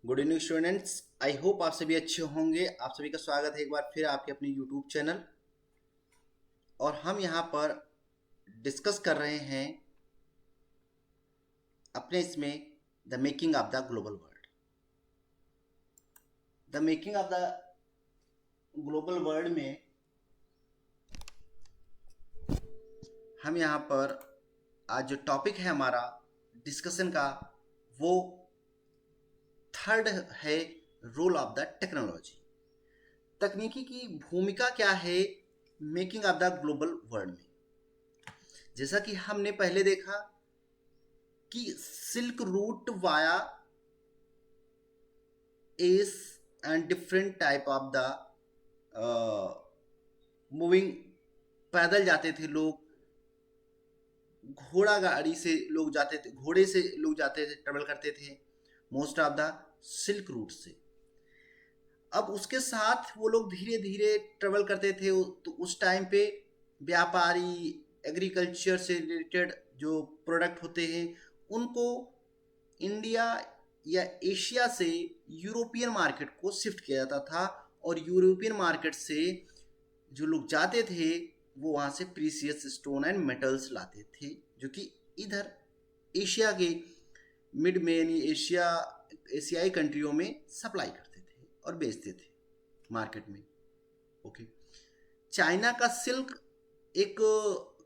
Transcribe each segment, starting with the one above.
Good evening students. I hope आप सभी अच्छे होंगे। आप सभी का स्वागत है एक बार फिर आपके अपने यूट्यूब चैनल। और हम यहाँ पर डिस्कस कर रहे हैं अपने इसमें the making of the global world. The making of the global world में हम यहाँ पर आज जो टॉपिक है हमारा डिस्कशन का, वो थर्ड है, रोल ऑफ द टेक्नोलॉजी। तकनीकी की भूमिका क्या है making of the global world में। जैसा कि हमने पहले देखा कि silk route via is and different type of the moving, पैदल जाते थे लोग, घोड़ा गाड़ी से लोग जाते थे, घोड़े से लोग जाते थे, ट्रेवल करते थे most of the silk route से। अब उसके साथ वो लोग धीरे धीरे ट्रेवल करते थे, तो उस टाइम पे व्यापारी एग्रीकल्चर से रिलेटेड जो प्रोडक्ट होते हैं उनको इंडिया या एशिया से यूरोपियन मार्केट को शिफ्ट किया जाता था। और यूरोपियन मार्केट से जो लोग जाते थे वो वहाँ से प्रीसियस स्टोन एंड मेटल्स लाते थे, जो कि इधर एशिया के मिड में यानी एशियाई कंट्रियों में सप्लाई करते थे और बेचते थे मार्केट में। ओके। चाइना का सिल्क एक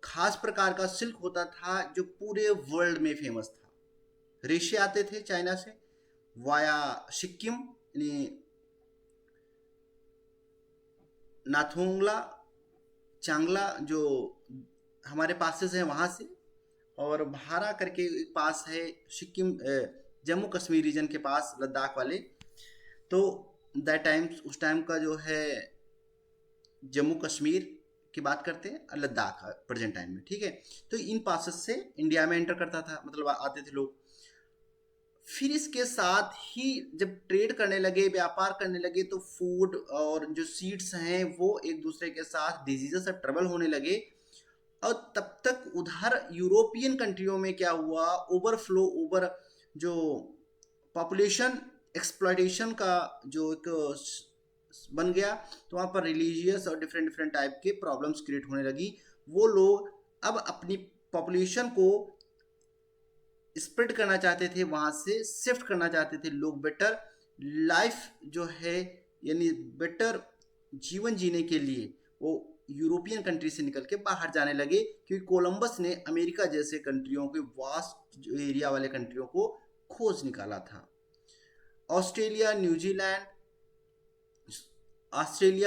खास प्रकार का सिल्क होता था जो पूरे वर्ल्ड में फेमस था। रेशे आते थे चाइना से वाया सिक्किम यानी नाथोंगला चांगला जो हमारे पासेस है वहाँ से, और भारा करके एक पास है सिक्किम, जम्मू कश्मीर रीजन के पास लद्दाख वाले। तो दैट टाइम उस टाइम का जो है जम्मू कश्मीर की बात करते हैं और लद्दाख प्रेजेंट टाइम में, ठीक है। तो इन पासेस से इंडिया में एंटर करता था, मतलब आते थे लोग। फिर इसके साथ ही जब ट्रेड करने लगे, व्यापार करने लगे, तो फूड और जो सीड्स हैं वो एक दूसरे के साथ डिजीजेस से ट्रेवल होने लगे। और तब तक उधर यूरोपियन कंट्रियों में क्या हुआ, ओवरफ्लो, ओवर जो पॉपुलेशन एक्सप्लॉयटेशन का जो एक बन गया, तो वहाँ पर रिलीजियस और डिफरेंट डिफरेंट टाइप के प्रॉब्लम्स क्रिएट होने लगी। वो लोग अब अपनी पॉपुलेशन को स्प्रेड करना चाहते थे, वहाँ से शिफ्ट करना चाहते थे लोग, बेटर लाइफ जो है यानी बेटर जीवन जीने के लिए वो यूरोपियन कंट्री से निकल के बाहर जाने लगे, क्योंकि कोलंबस ने अमेरिका जैसे कंट्रियों के वास्ट जो एरिया वाले कंट्रियों को खोज निकाला था। ऑस्ट्रेलिया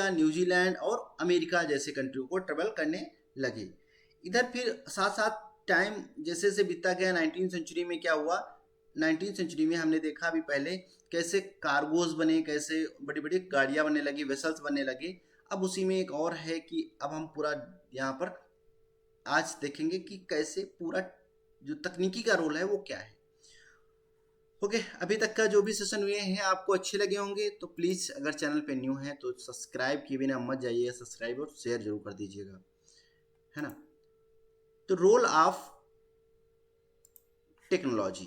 न्यूजीलैंड और अमेरिका जैसे कंट्रियों को ट्रेवल करने लगे इधर। फिर साथ साथ टाइम जैसे जैसे बीतता गया, 19वीं सेंचुरी में क्या हुआ, 19वीं सेंचुरी में हमने देखा अभी पहले कैसे कार्गोज बने, कैसे बड़ी बड़ी गाड़ियाँ बनने लगी, वेसल्स बनने लगे। अब उसी में एक और है कि अब हम पूरा यहाँ पर आज देखेंगे कि कैसे पूरा जो तकनीकी का रोल है वो क्या है। ओके, अभी तक का जो भी सेशन हुए हैं आपको अच्छे लगे होंगे, तो प्लीज़ अगर चैनल पे न्यू है तो सब्सक्राइब किए बिना मत जाइए, सब्सक्राइब और शेयर जरूर कर दीजिएगा, है ना। तो रोल ऑफ टेक्नोलॉजी,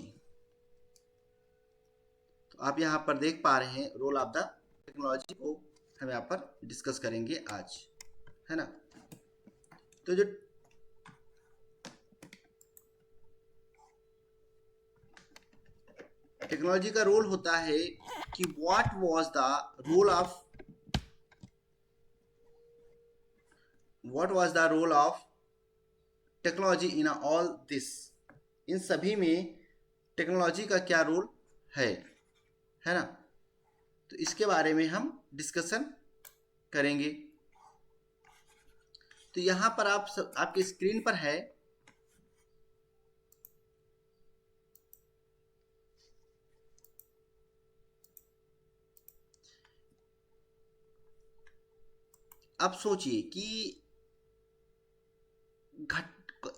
तो आप यहाँ पर देख पा रहे हैं रोल ऑफ द टेक्नोलॉजी को हम यहाँ पर डिस्कस करेंगे आज, है ना। तो जो टेक्नोलॉजी का रोल होता है कि what was the role of technology in all this, इन सभी में टेक्नोलॉजी का क्या रोल है ना। तो इसके बारे में हम डिस्कशन करेंगे। तो यहाँ पर आपके स्क्रीन पर है अब सोचिए कि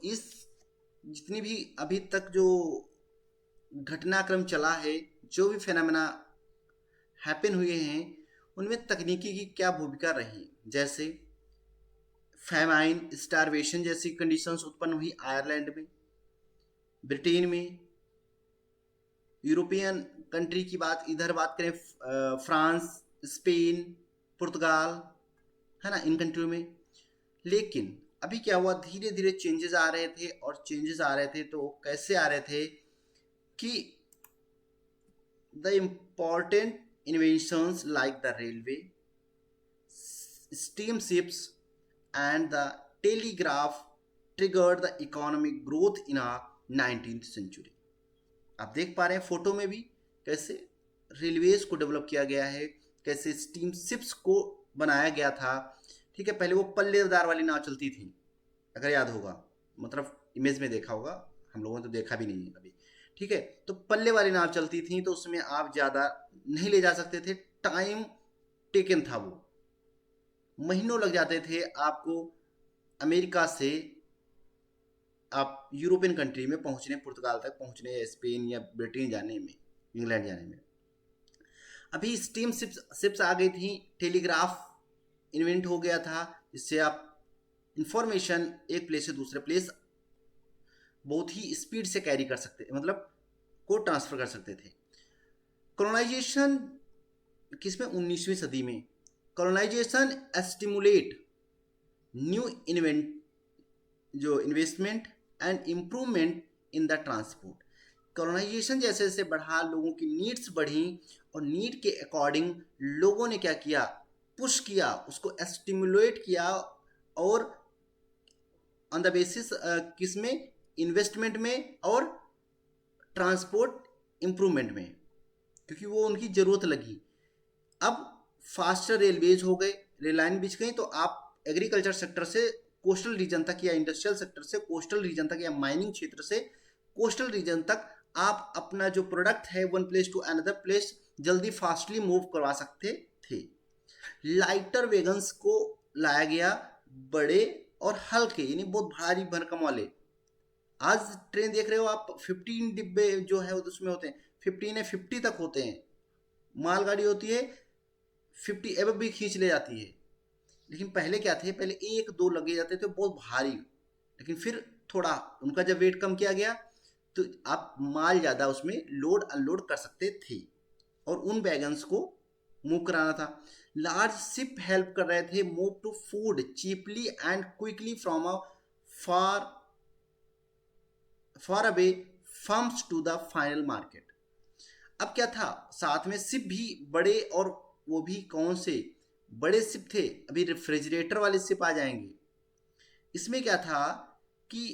इस जितनी भी अभी तक जो घटनाक्रम चला है, जो भी फेनोमेना हैपन हुए हैं, उनमें तकनीकी की क्या भूमिका रही। जैसे फैमाइन, स्टारवेशन जैसी कंडीशंस उत्पन्न हुई आयरलैंड में, ब्रिटेन में, यूरोपियन कंट्री की इधर बात करें, फ्रांस, स्पेन, पुर्तगाल, है ना, इन कंट्रियों में। लेकिन अभी क्या हुआ, धीरे धीरे चेंजेस आ रहे थे, और चेंजेस आ रहे थे तो कैसे आ रहे थे कि the important inventions like the railway, steamships and the telegraph triggered the economic growth in our 19th century। आप देख पा रहे हैं फोटो में भी कैसे रेलवेज को डेवलप किया गया है, कैसे स्टीम शिप्स को बनाया गया था। ठीक है, पहले वो पल्लेदार वाली नाव चलती थी, अगर याद होगा, मतलब इमेज में देखा होगा, हम लोगों ने तो देखा भी नहीं है अभी। ठीक है, तो पल्ले वाली नाव चलती थी, तो उसमें आप ज़्यादा नहीं ले जा सकते थे, टाइम टेकन था, वो महीनों लग जाते थे आपको अमेरिका से आप यूरोपियन कंट्री में पहुंचने, पुर्तगाल तक पहुंचने, या स्पेन या ब्रिटेन जाने में, इंग्लैंड जाने में। अभी स्टीम शिप्स आ गई थी, टेलीग्राफ इन्वेंट हो गया था, जिससे आप इंफॉर्मेशन एक प्लेस से दूसरे प्लेस बहुत ही स्पीड से कैरी कर सकते, मतलब को ट्रांसफर कर सकते थे। कॉलोनाइजेशन किसमें, 19वीं सदी में। Colonisation stimulate new investment and improvement in the transport. Colonisation जैसे जैसे बढ़ा, लोगों की नीड्स बढ़ी, और नीड के अकॉर्डिंग लोगों ने क्या किया, पुश किया, उसको स्टिमुलेट किया, और ऑन द बेसिस किसमें, इन्वेस्टमेंट में और ट्रांसपोर्ट इम्प्रूवमेंट में, क्योंकि वो उनकी ज़रूरत लगी। अब फास्टर रेलवेज हो गए, रेल लाइन बिछ गई, तो आप एग्रीकल्चर सेक्टर से कोस्टल रीजन तक, या इंडस्ट्रियल सेक्टर से कोस्टल रीजन तक, या माइनिंग क्षेत्र से कोस्टल रीजन तक आप अपना जो प्रोडक्ट है one place to another place जल्दी फास्टली मूव करवा सकते थे। लाइटर वेगन्स को लाया गया, बड़े और हल्के, यानी बहुत भारी भरकम वाले। आज ट्रेन देख रहे हो आप, 15 डिब्बे जो है उसमें होते हैं, 15 या 50 तक होते हैं। मालगाड़ी होती है 50 एब भी खींच ले जाती है। लेकिन पहले क्या थे, पहले एक दो लगे जाते थे बहुत भारी, लेकिन फिर थोड़ा उनका जब वेट कम किया गया तो आप माल ज़्यादा उसमें लोड अनलोड कर सकते थे, और उन वैगन्स को मूव कराना था। लार्ज शिप हेल्प कर रहे थे move to food cheaply and quickly from a far far away firms to the final market. अब क्या था, साथ में शिप भी बड़े, और वो भी कौन से बड़े शिप थे, अभी रेफ्रिजरेटर वाले शिप आ जाएंगे। इसमें क्या था कि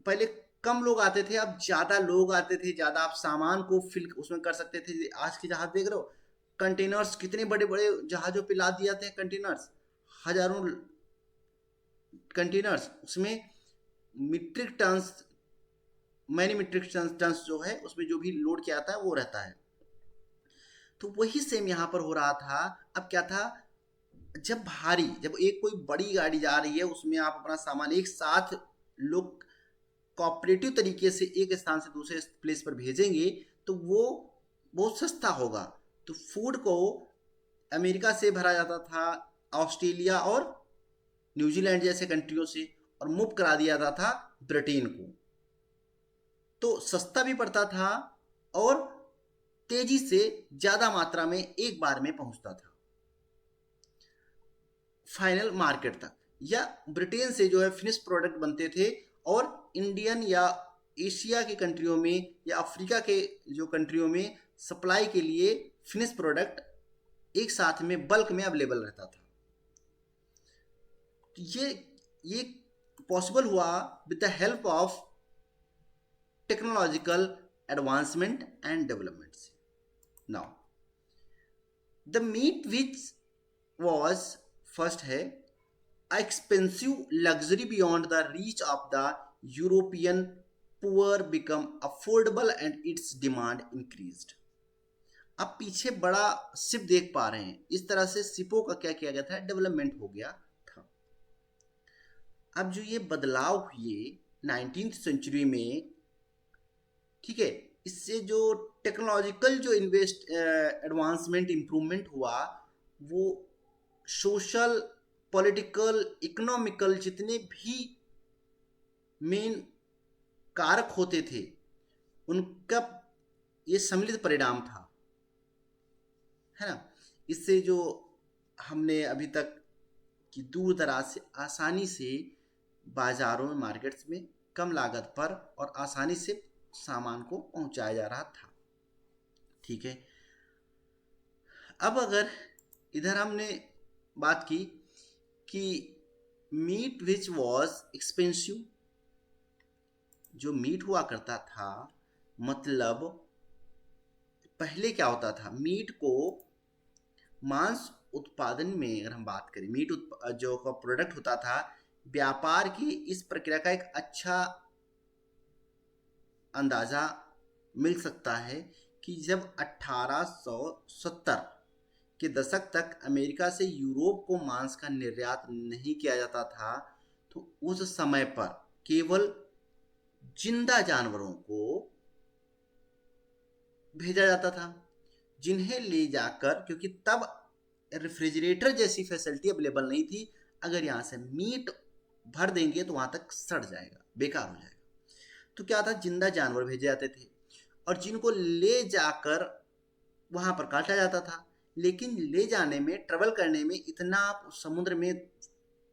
पहले कम लोग आते थे, अब ज़्यादा लोग आते थे, ज़्यादा आप सामान को फिल उसमें कर सकते थे। आज के जहाज देख रहे हो, कंटेनर्स कितने बड़े बड़े जहाज़ों पे लाद दिए जाते हैं, कंटेनर्स, हजारों कंटेनर्स, उसमें metric tons, many metric tons जो है, उसमें जो भी लोड किया आता है वो रहता है। तो वही सेम यहाँ पर हो रहा था। अब क्या था, जब एक कोई बड़ी गाड़ी जा रही है, उसमें आप अपना सामान एक साथ लोग कोऑपरेटिव तरीके से एक स्थान से दूसरे प्लेस पर भेजेंगे, तो वो बहुत सस्ता होगा। तो फूड को अमेरिका से भरा जाता था, ऑस्ट्रेलिया और न्यूजीलैंड जैसे कंट्रियों से, और मूव करा दिया जाता था ब्रिटेन को। तो सस्ता भी पड़ता था, और तेजी से ज़्यादा मात्रा में एक बार में पहुंचता था फाइनल मार्केट तक, या ब्रिटेन से जो है फिनिश प्रोडक्ट बनते थे, और इंडियन या एशिया की कंट्रियों में या अफ्रीका के जो कंट्रियों में सप्लाई के लिए फिनिश प्रोडक्ट एक साथ में बल्क में अवेलेबल रहता था। ये पॉसिबल हुआ with the help of technological advancement and development. Now the meat which was first है expensive luxury beyond the reach of the European poor become affordable and its demand increased. आप पीछे बड़ा ship देख पा रहे हैं, इस तरह से शिपों का क्या किया गया था, डेवलपमेंट हो गया था। अब जो ये बदलाव हुए 19th सेंचुरी में, ठीक है, इससे जो टेक्नोलॉजिकल जो एडवांसमेंट इम्प्रूवमेंट हुआ, वो सोशल, पॉलिटिकल, इकोनॉमिकल जितने भी मेन कारक होते थे, उनका ये सम्मिलित परिणाम था, है ना। इससे जो हमने अभी तक कि दूर दराज से आसानी से बाजारों में, मार्केट्स में कम लागत पर और आसानी से सामान को पहुंचाया जा रहा था। ठीक है, अब अगर इधर हमने बात की कि मीट विच वॉज एक्सपेंसिव, जो मीट हुआ करता था, मतलब पहले क्या होता था, मीट को मांस उत्पादन में अगर हम बात करें, मीट जो का प्रोडक्ट होता था, व्यापार की इस प्रक्रिया का एक अच्छा अंदाजा मिल सकता है कि जब 1870 के दशक तक अमेरिका से यूरोप को मांस का निर्यात नहीं किया जाता था, तो उस समय पर केवल जिंदा जानवरों को भेजा जाता था, जिन्हें ले जाकर, क्योंकि तब रेफ्रिजरेटर जैसी फैसिलिटी अवेलेबल नहीं थी, अगर यहाँ से मीट भर देंगे तो वहाँ तक सड़ जाएगा, बेकार हो जाएगा। तो क्या था, जिंदा जानवर भेजे जाते थे और जिनको ले जाकर वहाँ पर काटा जाता था। लेकिन ले जाने में, ट्रेवल करने में इतना आप समुद्र में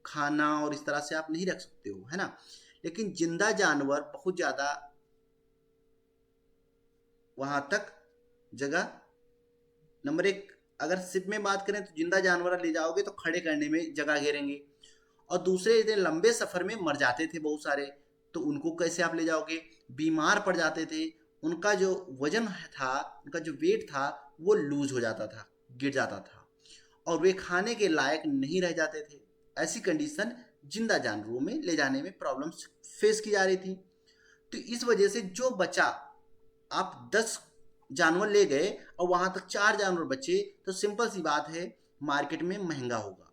खाना और इस तरह से आप नहीं रख सकते हो, है ना। लेकिन जिंदा जानवर बहुत ज़्यादा वहाँ तक जगह, नंबर एक, अगर शिप में बात करें तो जिंदा जानवर ले जाओगे तो खड़े करने में जगह घेरेंगे, और दूसरे इतने लंबे सफ़र में मर जाते थे बहुत सारे, तो उनको कैसे आप ले जाओगे, बीमार पड़ जाते थे, उनका जो वजन था, उनका जो वेट था वो लूज हो जाता था, गिर जाता था, और वे खाने के लायक नहीं रह जाते थे। ऐसी कंडीशन जिंदा जानवरों में ले जाने में प्रॉब्लम्स फेस की जा रही थी। तो इस वजह से जो बचा, आप 10 जानवर ले गए और वहां तक 4 जानवर बचे, तो सिंपल सी बात है, मार्केट में महंगा होगा,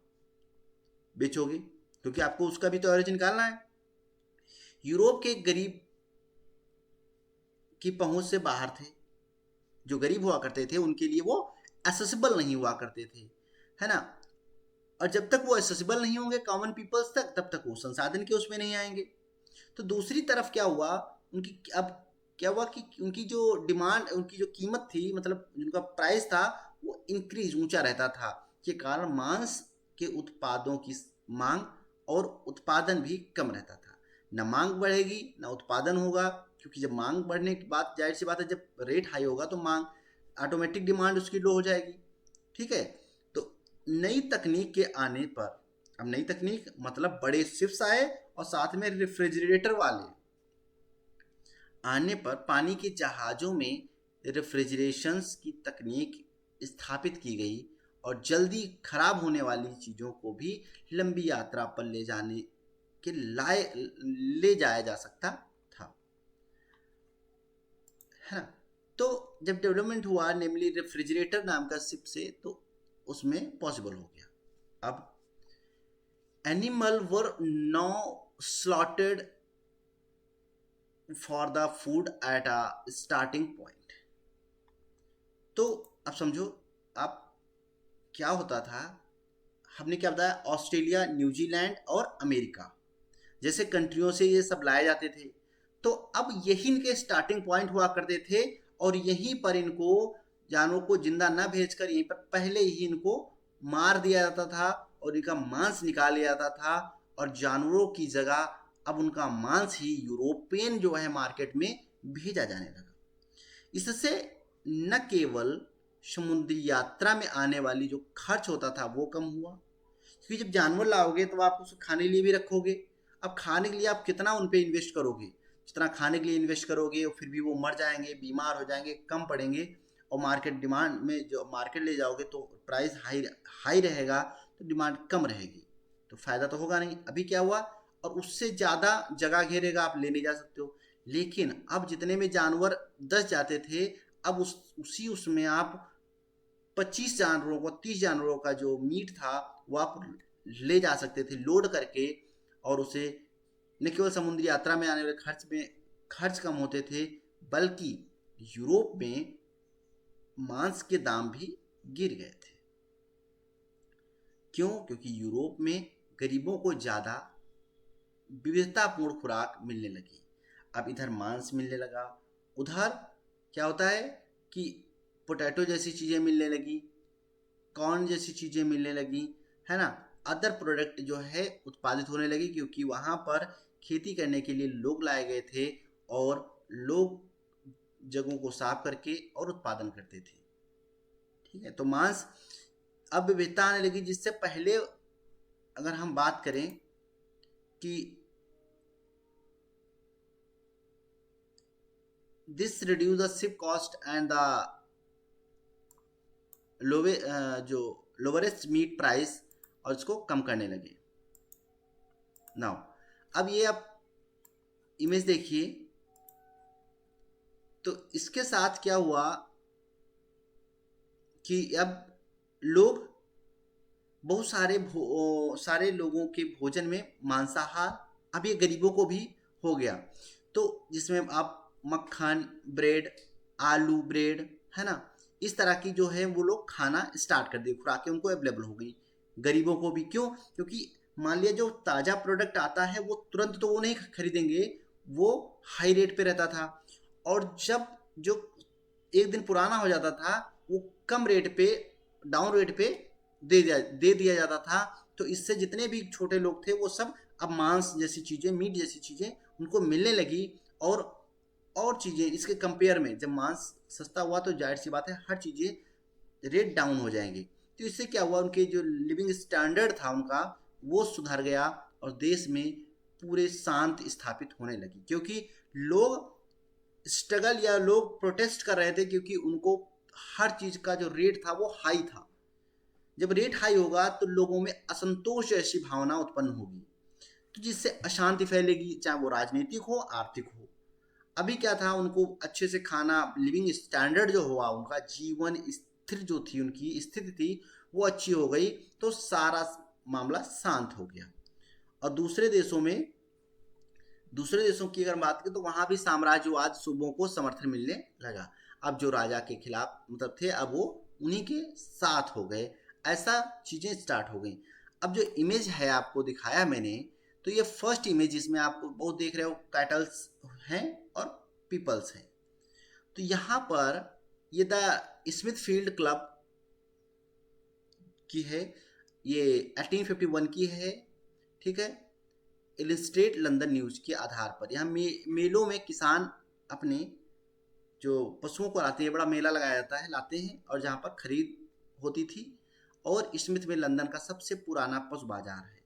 बेचोगे, क्योंकि आपको उसका भी तो एवरेज निकालना है। यूरोप के गरीब की पहुंच से बाहर थे, जो गरीब हुआ करते थे उनके लिए वो एसेसिबल नहीं हुआ करते थे, है ना। और जब तक वो एसेसिबल नहीं होंगे कॉमन पीपल्स तक, तब तक वो संसाधन के उसमें नहीं आएंगे। तो दूसरी तरफ क्या हुआ, उनकी अब क्या हुआ कि उनकी जो डिमांड, उनकी जो कीमत थी, मतलब उनका प्राइस था, वो इंक्रीज, ऊंचा रहता था, के कारण मांस के उत्पादों की मांग और उत्पादन भी कम रहता था। न मांग बढ़ेगी न उत्पादन होगा, क्योंकि जब मांग बढ़ने की बात, जाहिर सी बात है, जब रेट हाई होगा तो मांग, ऑटोमेटिक डिमांड उसकी लो हो जाएगी। ठीक है, तो नई तकनीक के आने पर, अब नई तकनीक मतलब बड़े शिप्स आए और साथ में रेफ्रिजरेटर वाले आने पर पानी के जहाज़ों में रेफ्रिजरेशंस की तकनीक स्थापित की गई, और जल्दी खराब होने वाली चीज़ों को भी लंबी यात्रा पर ले जाने के लाए ले जाया जा सकता था, है ना। तो जब डेवलपमेंट हुआ, नेमली रेफ्रिजरेटर नाम का शिप से, तो उसमें पॉसिबल हो गया। अब animal were no slaughtered for the food at a starting point. तो अब समझो आप, क्या होता था, हमने क्या बताया, ऑस्ट्रेलिया, न्यूजीलैंड और अमेरिका जैसे कंट्रियों से ये सब लाए जाते थे, तो अब यही इनके स्टार्टिंग पॉइंट हुआ करते थे, और यहीं पर इनको, जानवरों को जिंदा न भेजकर यहीं पर पहले ही इनको मार दिया जाता था और इनका मांस निकाल लिया जाता था, और जानवरों की जगह अब उनका मांस ही यूरोपियन जो है मार्केट में भेजा जाने लगा। इससे न केवल समुद्री यात्रा में आने वाली जो खर्च होता था वो कम हुआ, क्योंकि जब जानवर लाओगे तो आप उसे खाने के लिए भी रखोगे। अब खाने के लिए आप कितना उन पर इन्वेस्ट करोगे, जितना खाने के लिए इन्वेस्ट करोगे फिर भी वो मर जाएंगे, बीमार हो जाएंगे, कम पड़ेंगे, और मार्केट डिमांड में जो मार्केट ले जाओगे तो प्राइस हाई हाई रहेगा, तो डिमांड कम रहेगी, तो फ़ायदा तो होगा नहीं। अभी क्या हुआ, और उससे ज़्यादा जगह घेरेगा, आप ले नहीं जा सकते हो। लेकिन अब जितने में जानवर 10 जाते थे, अब उसी उसमें आप 25 जानवरों को, 30 जानवरों का जो मीट था वो आप ले जा सकते थे लोड करके, और उसे न केवल समुद्री यात्रा में आने वाले खर्च कम होते थे, बल्कि यूरोप में मांस के दाम भी गिर गए थे। क्यों? क्योंकि यूरोप में गरीबों को ज़्यादा विविधतापूर्ण खुराक मिलने लगी। अब इधर मांस मिलने लगा, उधर क्या होता है, कि पोटैटो जैसी चीज़ें मिलने लगी, कॉर्न जैसी चीज़ें मिलने लगी, है ना। अदर प्रोडक्ट जो है उत्पादित होने लगी, क्योंकि वहाँ पर खेती करने के लिए लोग लाए गए थे और लोग जगहों को साफ करके और उत्पादन करते थे। ठीक है, तो मांस अब विविधता आने लगी, जिससे पहले अगर हम बात करें कि this reduce the ship cost and the Lowe जो लोवेस्ट मीट प्राइस, और इसको कम करने लगे। नाउ अब ये आप इमेज देखिए, तो इसके साथ क्या हुआ कि अब लोग बहुत सारे लोगों के भोजन में मांसाहार अब ये गरीबों को भी हो गया, तो जिसमें आप मक्खन ब्रेड, आलू ब्रेड, है ना, इस तरह की जो है वो लोग खाना स्टार्ट कर दिए, खुराकें उनको अवेलेबल हो गई गरीबों को भी। क्यों? क्योंकि मान लिया जो ताज़ा प्रोडक्ट आता है वो तुरंत तो वो नहीं खरीदेंगे, वो हाई रेट पे रहता था, और जब जो एक दिन पुराना हो जाता था वो कम रेट पे, डाउन रेट पे दे दिया जाता था। तो इससे जितने भी छोटे लोग थे वो सब अब मांस जैसी चीज़ें, मीट जैसी चीज़ें उनको मिलने लगी, और चीज़ें इसके कंपेयर में जब मांस सस्ता हुआ तो जाहिर सी बात है हर चीज़ें रेट डाउन हो जाएंगे। तो इससे क्या हुआ, उनके जो लिविंग स्टैंडर्ड था उनका वो सुधर गया, और देश में पूरे शांत स्थापित होने लगी, क्योंकि लोग स्ट्रगल या लोग प्रोटेस्ट कर रहे थे, क्योंकि उनको हर चीज़ का जो रेट था वो हाई था। जब रेट हाई होगा तो लोगों में असंतोष जैसी भावना उत्पन्न होगी, तो जिससे अशांति फैलेगी, चाहे वो राजनीतिक हो आर्थिक हो। अभी क्या था, उनको अच्छे से खाना, लिविंग स्टैंडर्ड जो हुआ, उनका जीवन स्थिर जो थी, उनकी स्थिति थी वो अच्छी हो गई, तो सारा मामला शांत हो गया। और दूसरे देशों की अगर बात करें तो वहाँ भी साम्राज्यवाद सूबों को समर्थन मिलने लगा। अब जो राजा के खिलाफ मतलब थे, अब वो उन्हीं के साथ हो गए, ऐसा चीज़ें स्टार्ट हो गई। अब जो इमेज है आपको दिखाया मैंने, तो ये फर्स्ट इमेज, जिसमें आपको बहुत देख रहे हो कैटल्स हैं और पीपल्स हैं। तो यहाँ पर ये द स्मिथ फील्ड क्लब की है, ये 1851 की है। ठीक है, इलस्ट्रेट लंदन न्यूज़ के आधार पर यहाँ मेलों में किसान अपने जो पशुओं को लाते हैं, बड़ा मेला लगाया जाता है, लाते हैं, और जहाँ पर खरीद होती थी। और स्मिथ में लंदन का सबसे पुराना पशु बाजार है।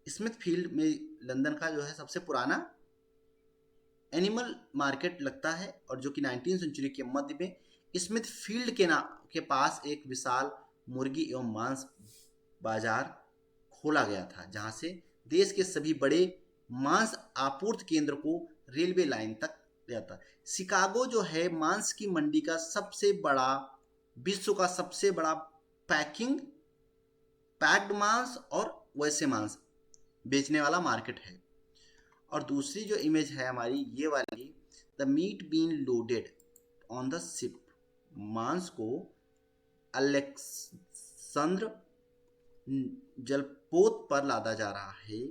स्मिथ फील्ड में लंदन का जो है सबसे पुराना एनिमल मार्केट लगता है, और जो कि 19वीं सेंचुरी के मध्य में स्मिथ फील्ड के पास एक विशाल मुर्गी एवं मांस बाजार खोला गया था, जहां से देश के सभी बड़े मांस आपूर्ति केंद्र को रेलवे लाइन तक जाता। शिकागो जो है मांस की मंडी का सबसे बड़ा, विश्व का सबसे बड़ा पैक्ड मांस और वैसे मांस बेचने वाला मार्केट है। और दूसरी जो इमेज है हमारी ये वाली, the meat been loaded on the ship, मांस को अलेक्सेंद्र जलपोत पर लादा जा रहा है।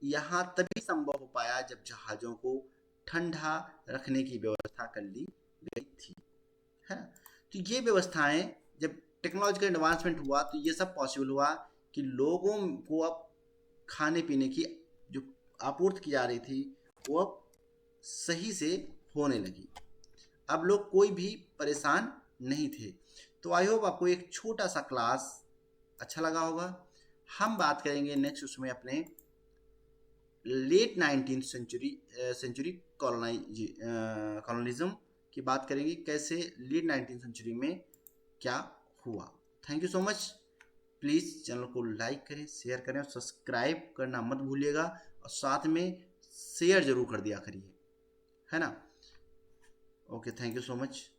यहाँ तभी संभव हो पाया जब जहाज़ों को ठंडा रखने की व्यवस्था कर ली गई थी, है ना। तो ये व्यवस्थाएं, जब टेक्नोलॉजिकल एडवांसमेंट हुआ तो ये सब पॉसिबल हुआ कि लोगों को अब खाने पीने की जो आपूर्ति की जा रही थी वो अब सही से होने लगी। अब लोग कोई भी परेशान नहीं थे। तो आई होप आपको एक छोटा सा क्लास अच्छा लगा होगा। हम बात करेंगे नेक्स्ट उसमें अपने लेट 19वीं सेंचुरी कॉलोनिज्म की बात करेंगे, कैसे लेट 19वीं सेंचुरी में क्या हुआ। Thank you so much. Please channel को लाइक करें, शेयर करें और सब्सक्राइब करना मत भूलिएगा, और साथ में शेयर जरूर कर दिया करिए, है ना। Okay, thank you so much.